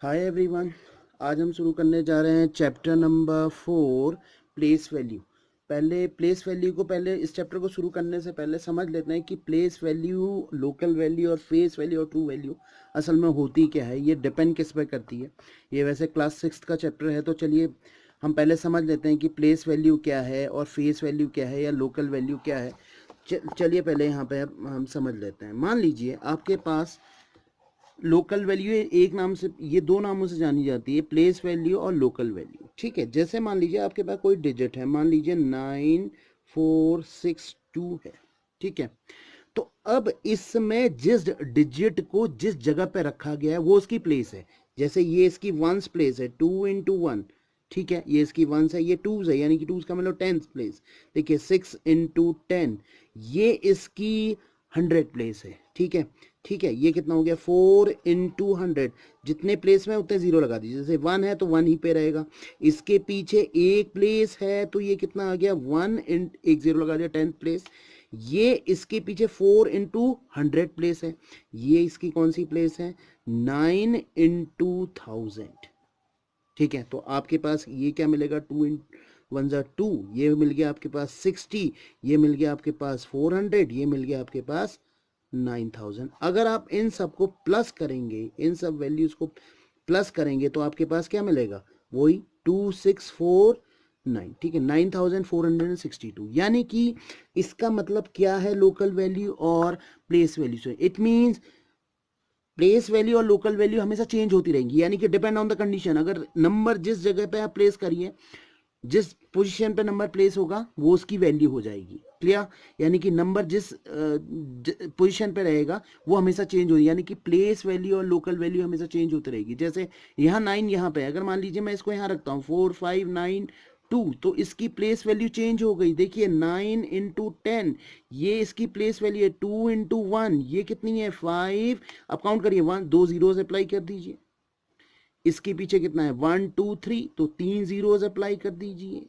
Hi everyone. आज हम शुरू करने जा रहे हैं चैप्टर नंबर 4, प्लेस वैल्यू। पहले इस चैप्टर को शुरू करने से पहले समझ लेते हैं कि प्लेस वैल्यू, लोकल वैल्यू और फेस वैल्यू और ट्रू वैल्यू असल में होती क्या है, ये डिपेंड किस पे करती है। ये वैसे क्लास 6 का चैप्टर है, तो चलिए हम पहले समझ लेते हैं कि प्लेस वैल्यू क्या है और फेस वैल्यू क्या है या लोकल वैल्यू क्या है। चलिए पहले यहाँ पे हम समझ लेते हैं। मान लीजिए आपके पास लोकल वैल्यू एक नाम से, ये दो नामों से जानी जाती है, प्लेस वैल्यू और लोकल वैल्यू। ठीक है, जैसे मान लीजिए आपके पास कोई डिजिट है, मान लीजिए 9462 है। ठीक है, तो अब इसमें जिस डिजिट को जिस जगह पे रखा गया है वो उसकी प्लेस है। जैसे ये इसकी वंस प्लेस है, 2 into 1। ठीक है, ये इसकी वंस है, ये टूज है, यानी कि टूज का मतलब 10th प्लेस। देखिए 6 into 10, ये इसकी 100 प्लेस है। ठीक है, ठीक है, ये कितना हो गया 4 into 100। जितने प्लेस में उतने जीरो लगा दीजिए। जैसे 1 है तो 1 ही पे रहेगा। इसके पीछे एक प्लेस है तो ये कितना आ गया 1 इन एक जीरो लगा दिया 10th प्लेस। ये इसके पीछे 4 into 100 प्लेस है। ये इसकी कौन सी प्लेस है 9 into 1000। ठीक है, तो आपके पास ये क्या मिलेगा 2 × 1 = 2, ये मिल गया आपके पास 60, ये मिल गया आपके पास 400, ये मिल गया आपके पास 9000। अगर आप इन सब को प्लस करेंगे, इन सब वैल्यूज को प्लस करेंगे तो आपके पास क्या मिलेगा, वही 2649। ठीक है, 9462। यानी कि इसका मतलब क्या है लोकल वैल्यू और प्लेस वैल्यू से, इट मीन्स प्लेस वैल्यू और लोकल वैल्यू हमेशा चेंज होती रहेंगी, यानी कि डिपेंड ऑन द कंडीशन। अगर नंबर जिस जगह पे आप प्लेस करिए, जिस पोजीशन पे नंबर प्लेस होगा वो उसकी वैल्यू हो जाएगी। क्लियर? यानी कि नंबर जिस पोजीशन पे रहेगा वो हमेशा चेंज होगी, यानी कि प्लेस वैल्यू और लोकल वैल्यू हमेशा चेंज होती रहेगी। जैसे यहाँ 9 यहाँ पे, अगर मान लीजिए मैं इसको यहाँ रखता हूँ 4592, तो इसकी प्लेस वैल्यू चेंज हो गई। देखिए 9 into 10, ये इसकी प्लेस वैल्यू है। 2 into 1, ये कितनी है 5। अब काउंट करिए, 1 2 जीरोस अप्लाई कर दीजिए। इसके पीछे कितना है 1 2 3, तो 3 जीरोस अप्लाई कर दीजिए।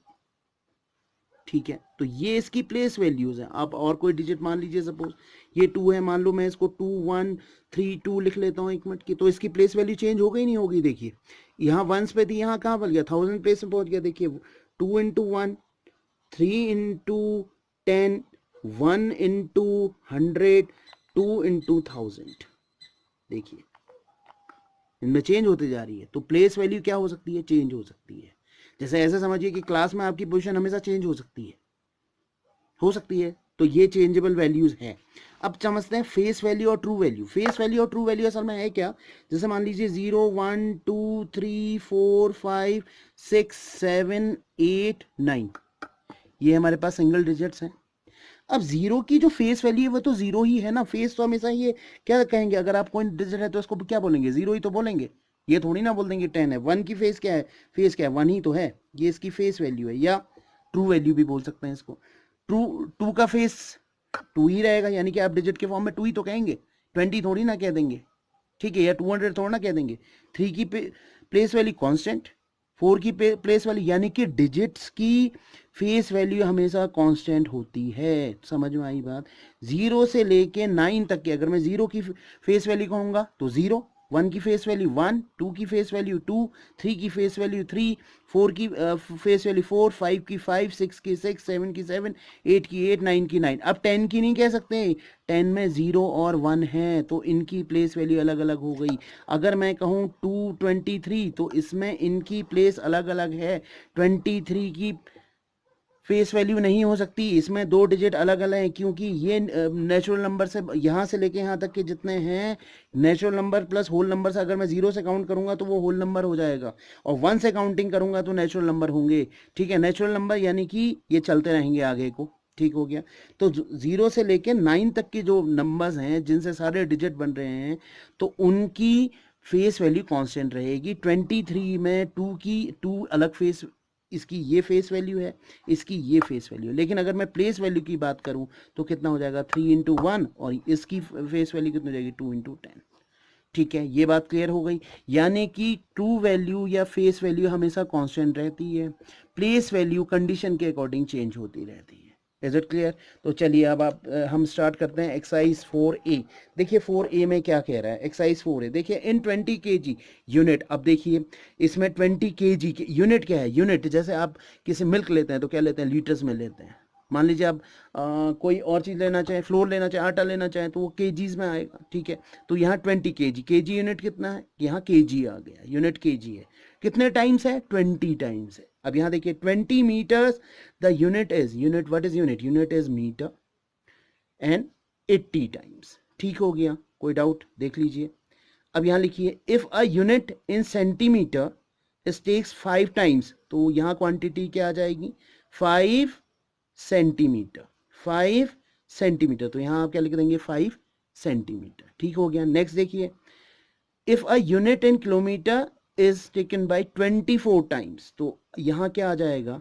ठीक है, तो ये इसकी प्लेस वैल्यूज है। आप और कोई डिजिट मान लीजिए, सपोज ये 2 है, मान लो मैं इसको 2132 लिख लेता हूँ 1 मिनट की, तो इसकी प्लेस वैल्यू चेंज हो गई नहीं होगी। देखिए यहाँ वंस पे थी, यहाँ कहाँ बन गया 1000 प्लेस में पहुंच गया। देखिए 2 into 1, 3 into 10, 1 into 100, 2 into 1000। देखिए इनमें चेंज होती जा रही है, तो प्लेस वैल्यू क्या हो सकती है, चेंज हो सकती है। जैसे ऐसे समझिए कि क्लास में आपकी पोजीशन हमेशा चेंज हो सकती है, तो ये चेंजेबल वैल्यूज है। अब समझते हैं फेस वैल्यू और ट्रू वैल्यू। फेस वैल्यू और ट्रू वैल्यू असल में है क्या, जैसे मान लीजिए 0 1 2 3 4 5 6 7 8 9, ये हमारे पास सिंगल डिजिट्स हैं। अब जीरो की जो फेस वैल्यू है वो तो जीरो ही है ना। फेस तो हमेशा ये क्या कहेंगे, अगर आप कोई डिजिट है तो इसको क्या बोलेंगे, जीरो ही तो बोलेंगे। ये थोड़ी ना बोल देंगे 10 है। 1 की फेस क्या है, फेस क्या है 1 ही तो है। ये इसकी फेस वैल्यू है, या ट्रू वैल्यू भी बोल सकते हैं इसको। ट्रू, टू का फेस 2 ही रहेगा, यानी कि आप डिजिट के फॉर्म में 2 ही तो कहेंगे, 20 थोड़ी ना कह देंगे। ठीक है, या 200 थोड़ा ना कह देंगे। 3 की प्लेस वैल्यू कांस्टेंट, 4 की प्लेस वैल्यू, यानी कि डिजिट्स की फेस वैल्यू हमेशा कांस्टेंट होती है। समझ में आई बात? 0 से लेके 9 तक की, अगर मैं 0 की फेस वैल्यू कहूंगा तो 0, 1 की फेस वैल्यू 1, 2 की फेस वैल्यू 2, 3 की फेस वैल्यू 3, 4 की फेस वैल्यू 4, 5 की 5, 6 की 6, 7 की 7, 8 की 8, 9 की 9। अब 10 की नहीं कह सकते, 10 में 0 और 1 है, तो इनकी प्लेस वैल्यू अलग अलग हो गई। अगर मैं कहूँ 223, तो इसमें इनकी प्लेस अलग अलग है। 23 की फेस वैल्यू नहीं हो सकती, इसमें 2 डिजिट अलग अलग हैं, क्योंकि ये नेचुरल नंबर से यहाँ से लेके यहाँ तक के जितने हैं natural number plus whole number से, अगर मैं 0 से काउंट करूंगा तो वो होल नंबर हो जाएगा, और 1 से काउंटिंग करूंगा तो नेचुरल नंबर होंगे। ठीक है, नेचुरल नंबर यानी कि ये चलते रहेंगे आगे को। ठीक हो गया, तो 0 से लेके 9 तक की जो नंबर्स हैं जिनसे सारे डिजिट बन रहे हैं, तो उनकी फेस वैल्यू कांस्टेंट रहेगी। 23 में 2 अलग फेस, इसकी ये फेस वैल्यू है, इसकी ये फेस वैल्यू है। लेकिन अगर मैं प्लेस वैल्यू की बात करूं तो कितना हो जाएगा 3 into 1, और इसकी फेस वैल्यू कितनी हो जाएगी 2 into 10। ठीक है, ये बात क्लियर हो गई। यानी कि ट्रू वैल्यू या फेस वैल्यू हमेशा कांस्टेंट रहती है, प्लेस वैल्यू कंडीशन के अकॉर्डिंग चेंज होती रहती है। Is it clear? तो चलिए अब आप हम स्टार्ट करते हैं एक्सरसाइज 4A। देखिए 4A में क्या कह रहा है, एक्सरसाइज 4A देखिए, इन 20 kg यूनिट। अब देखिए इसमें 20 kg की यूनिट क्या है, यूनिट जैसे आप किसी मिल्क लेते हैं तो क्या लेते हैं, लीटर्स में लेते हैं। मान लीजिए आप कोई और चीज़ लेना चाहें, फ्लोर लेना चाहें, आटा लेना चाहें, तो वो केजीज में आएगा, ठीक है। तो यहाँ 20 kg, केजी यूनिट कितना है, यहाँ केजी आ गया, यूनिट केजी है। कितने टाइम्स है, 20 टाइम्स है। अब यहाँ देखिए 20 metres, the unit is, unit what is unit, unit is metre, and 80 times. ठीक हो गया, कोई डाउट देख लीजिए। अब यहाँ लिखिए if a unit in centimetre is takes 5 times, तो यहाँ क्वांटिटी क्या आ जाएगी, 5 सेंटीमीटर, 5 सेंटीमीटर। तो यहाँ आप क्या लिख देंगे, 5 सेंटीमीटर। ठीक हो गया। नेक्स्ट देखिए, if a unit in kilometre is taken by 24 times, तो यहाँ क्या आ जाएगा,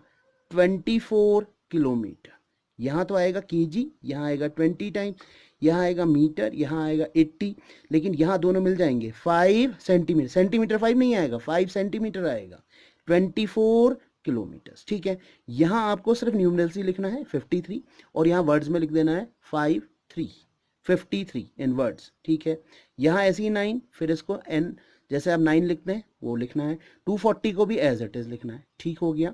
24 किलोमीटर। यहाँ तो आएगा केजी, यहाँ आएगा 20 टाइम्स, यहाँ आएगा मीटर, यहाँ आएगा 80, लेकिन यहाँ दोनों मिल जाएंगे 5 सेंटीमीटर, सेंटीमीटर 5 नहीं आएगा, 5 सेंटीमीटर आएगा, 24 किलोमीटर्स। ठीक है, यहाँ आपको सिर्फ न्यूमरल्स ही लिखना है 53, और यहाँ वर्ड्स में लिख देना है 53 इन वर्ड्स। ठीक है, यहाँ ऐसे ही 9, फिर इसको n जैसे आप 9 लिखते हैं वो लिखना है, 240 को भी एज इट इज लिखना है। ठीक हो गया,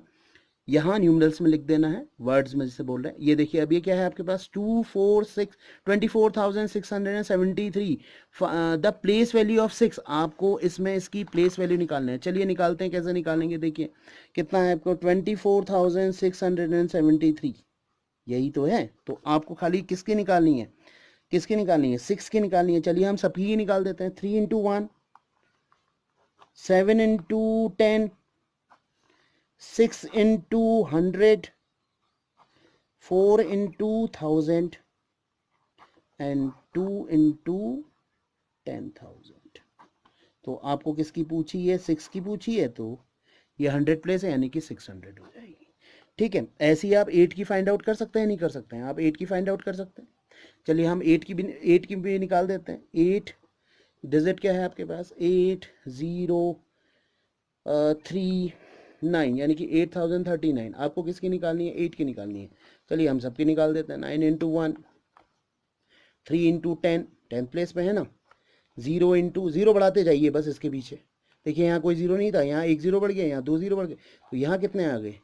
यहाँ न्यूमरल्स में लिख देना है, वर्ड्स में जैसे बोल रहे हैं। ये देखिए अब ये क्या है आपके पास, 24,673, द प्लेस वैल्यू ऑफ 6। आपको इसमें इसकी प्लेस वैल्यू निकालना है। चलिए निकालते हैं, कैसे निकालेंगे, देखिए कितना है आपको, 24,673, यही तो है। तो आपको खाली किसकी निकालनी है, किसकी निकालनी है, 6 की निकालनी है। चलिए हम सबकी ही निकाल देते हैं, 3 into 1, 7 into 10, 6 into 100, 4 into 1000 and 2 into 10,000। तो आपको किसकी पूछी है, 6 की पूछी है, तो ये 100 प्लेस है यानी कि 600 हो जाएगी। ठीक है, ऐसे ही आप 8 की फाइंड आउट कर सकते हैं, नहीं कर सकते हैं, आप 8 की फाइंड आउट कर सकते हैं। चलिए हम 8 की भी निकाल देते हैं। 8 डिजिट क्या है आपके पास, 803 यानी कि 8039। आपको किसकी निकालनी है, 8 की निकालनी है। चलिए हम सबकी निकाल देते हैं, 9 इंटू 1, 3 इंटू 10, 10 प्लेस पे है ना, 0 इंटू 0 बढ़ाते जाइए बस इसके पीछे। देखिए यहाँ कोई जीरो नहीं था, यहाँ एक जीरो बढ़ गया, यहाँ 2 जीरो बढ़ गए, तो यहाँ कितने आ गए,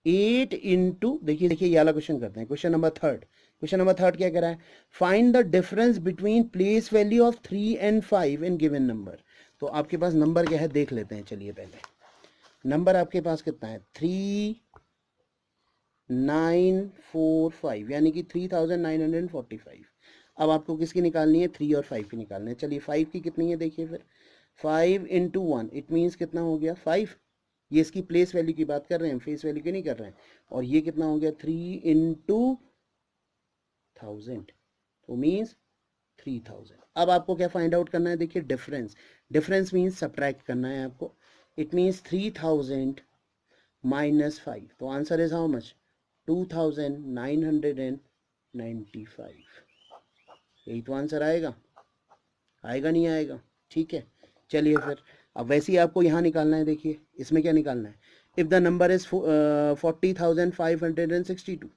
8 इंटू, देखिए देखिए ये वाला क्वेश्चन करते हैं, question number third. Question number third क्या कह रहा है, find the difference between place value of 3 and 5 in given number. तो आपके पास नंबर क्या है देख लेते हैं। चलिए पहले नंबर आपके पास कितना है, 3945 यानी कि 3945। अब आपको किसकी निकालनी है, 3 और 5 की निकालनी है। चलिए 5 की कितनी है देखिए, फिर 5 इंटू 1, इट मीन्स कितना हो गया 5। ये इसकी प्लेस वैल्यू की बात कर रहे हैं, फेस वैल्यू की नहीं कर रहे हैं। और ये कितना हो गया, 3 इंटू 1000, तो मीन्स 3000। अब आपको क्या फाइंड आउट करना है, देखिए डिफरेंस, डिफरेंस मीन्स सब्ट्रैक्ट करना है आपको। इट मीन्स 3000 माइनस 5, तो आंसर इज हाउ मच, 2995। यही तो आंसर आएगा, आएगा नहीं आएगा। ठीक है, चलिए फिर अब वैसे ही आपको यहाँ निकालना है। देखिए इसमें क्या निकालना है, if the number is 40,562,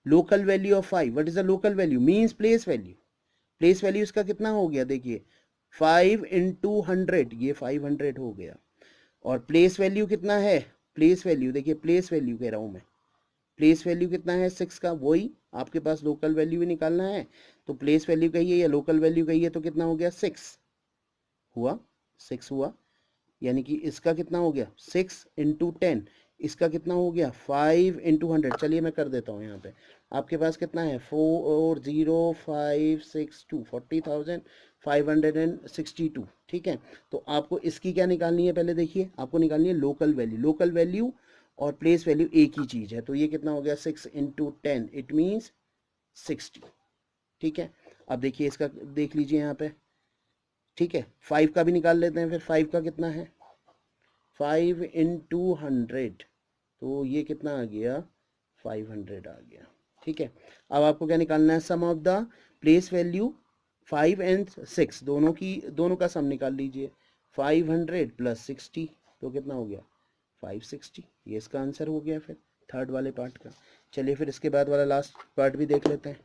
local value of 5, what is the local value, means place value. Place value इसका कितना हो गया, देखिए 5 इंटू 100, ये 500 हो गया। और प्लेस वैल्यू कितना है, प्लेस वैल्यू देखिए, प्लेस वैल्यू कह रहा हूँ मैं, प्लेस वैल्यू कितना है 6 का, वही आपके पास लोकल वैल्यू भी निकालना है। तो प्लेस वैल्यू कही है या लोकल वैल्यू कही है, तो कितना हो गया 6 हुआ, 6 हुआ। यानी कि इसका कितना हो गया 6 इंटू 10, इसका कितना हो गया 5 इंटू 100। चलिए मैं कर देता हूँ यहाँ पे, आपके पास कितना है 40562, 40,562। ठीक है, तो आपको इसकी क्या निकालनी है, पहले देखिए आपको निकालनी है लोकल वैल्यू। लोकल वैल्यू और प्लेस वैल्यू एक ही चीज़ है, तो ये कितना हो गया 6 इंटू 10, इट मीन्स 60। ठीक है, अब देखिए इसका देख लीजिए यहाँ पे। ठीक है, 5 का भी निकाल लेते हैं फिर, 5 का कितना है, 5 इंटू 100, तो ये कितना आ गया 500 आ गया। ठीक है, अब आपको क्या निकालना है, sum of the place value 5 and 6, दोनों का सम निकाल लीजिए। 500 प्लस 60, तो कितना हो गया 560। ये इसका आंसर हो गया फिर थर्ड वाले पार्ट का। चलिए फिर इसके बाद वाला लास्ट पार्ट भी देख लेते हैं।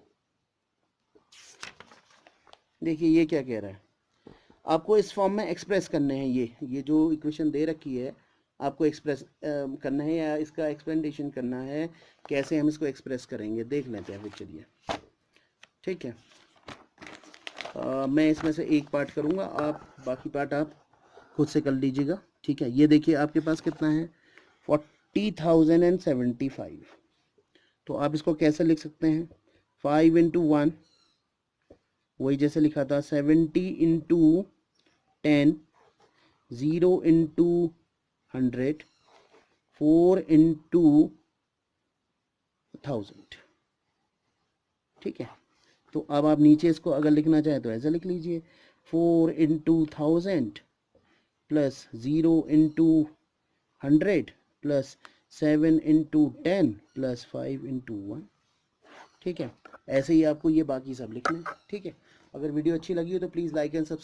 देखिए ये क्या कह रहा है, आपको इस फॉर्म में एक्सप्रेस करने हैं ये जो इक्वेशन दे रखी है आपको एक्सप्रेस करना है या इसका एक्सप्लेनेशन करना है, कैसे हम इसको एक्सप्रेस करेंगे देख लेते हैं फिर चलिए। ठीक है, मैं इसमें से एक पार्ट करूँगा, आप बाकी पार्ट आप खुद से कर लीजिएगा। ठीक है, ये देखिए आपके पास कितना है 40,075। तो आप इसको कैसे लिख सकते हैं, 5 इंटू 1 वही जैसे लिखा था, 70 इंटू 10, 0 इंटू 100, 4 इंटू 1000। ठीक है, तो अब आप नीचे इसको अगर लिखना चाहें तो ऐसा लिख लीजिए, 4 into 1000 plus 0 into 100 plus 7 into 10 plus 5 into 1। ठीक है, ऐसे ही आपको ये बाकी सब लिखना है। ठीक है, अगर वीडियो अच्छी लगी हो तो प्लीज़ लाइक एंड सब्सक्राइब।